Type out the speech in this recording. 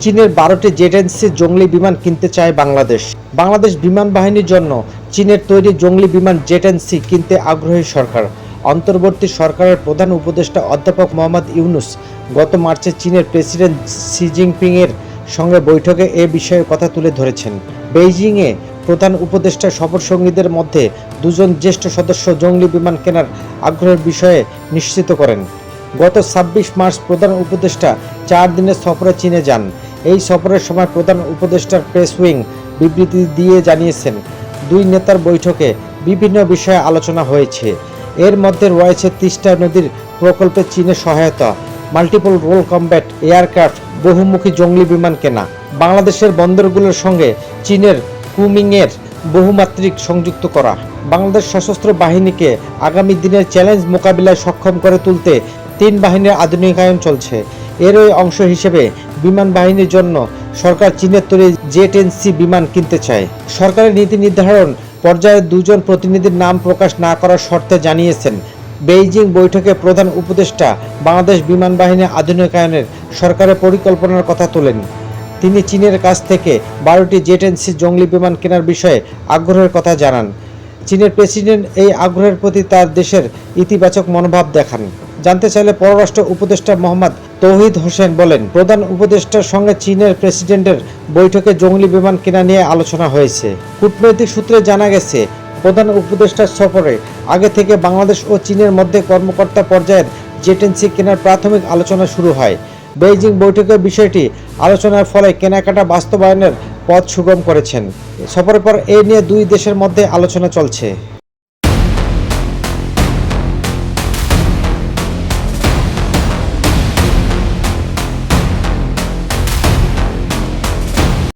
চীনের 12টি জেট জঙ্গলি বিমান কিনতে চায় বাংলাদেশ। বাংলাদেশ বিমান বাহিনীর জন্য চীনের তৈরি জঙ্গলি বিমান জেট কিনতে আগ্রহী সরকার। অন্তর্বর্তী সরকারের প্রধান উপদেষ্টা অধ্যাপক মোহাম্মদ ইউনূস গত মার্চে চীনের প্রেসিডেন্ট শি জিনপিং এর সঙ্গে বৈঠকে এ বিষয়ে কথা তুলে ধরেছেন। বেইজিংয়ে প্রধান উপদেষ্টার সফরসঙ্গীদের মধ্যে দুজন জ্যেষ্ঠ সদস্য জঙ্গলি বিমান কেনার আগ্রহের বিষয়ে নিশ্চিত করেন। গত 26 মার্চ প্রধান উপদেষ্টা 4 দিনের সফরে চীনে যান। এই সফরের সময় প্রধান উপদেষ্টার প্রেস উইং বিবৃতি দিয়ে জানিয়েছেন, দুই নেতার বৈঠকে বিভিন্ন বিষয়ে আলোচনা হয়েছে। এর মধ্যে রয়েছে তিস্তা নদীর প্রকল্পে চীনের সহায়তা, মাল্টিপল রোল কমব্যাট এয়ারক্রাফট, বহুমুখী জঙ্গলি বিমান কেনা, বাংলাদেশের বন্দরগুলোর সঙ্গে চীনের কুমিংয়ের বহুমাত্রিক সংযুক্ত করা, বাংলাদেশ সশস্ত্র বাহিনীকে আগামী দিনের চ্যালেঞ্জ মোকাবিলায় সক্ষম করে তুলতে 3 বাহিনীর আধুনিকায়ন চলছে। এরই অংশ হিসেবে বিমান বাহিনীর জন্য সরকার চীনের তৈরি জেট বিমান কিনতে চায়। সরকারের নীতি নির্ধারণ পর্যায়ে দুজন প্রতিনিধির নাম প্রকাশ না করার শর্তে জানিয়েছেন। বেইজিং বৈঠকে প্রধান উপদেষ্টা বাংলাদেশ বিমান বাহিনী আধুনিকায়নের সরকারের পরিকল্পনার কথা তোলেন। তিনি চীনের কাছ থেকে 12টি জেট জঙ্গলি বিমান কেনার বিষয়ে আগ্রহের কথা জানান। চীনের প্রেসিডেন্ট এই আগ্রহের প্রতি তার দেশের ইতিবাচক মনোভাব দেখান। জানতে চাইলে পররাষ্ট্র উপদেষ্টা মোহাম্মদ তৌহিদ হোসেন বলেন, প্রধান উপদেষ্টার সঙ্গে চীনের প্রেসিডেন্টের বৈঠকে জঙ্গলি বিমান কেনা নিয়ে আলোচনা হয়েছে। কূটনৈতিক সূত্রে জানা গেছে, প্রধান উপদেষ্টার সফরে আগে থেকে বাংলাদেশ ও চীনের মধ্যে কর্মকর্তা পর্যায়ের জেট কেনার প্রাথমিক আলোচনা শুরু হয়। বেইজিং বৈঠকের বিষয়টি আলোচনার ফলে কেনাকাটা বাস্তবায়নের পথ সুগম করেছেন। সফরের পর এ নিয়ে দুই দেশের মধ্যে আলোচনা চলছে।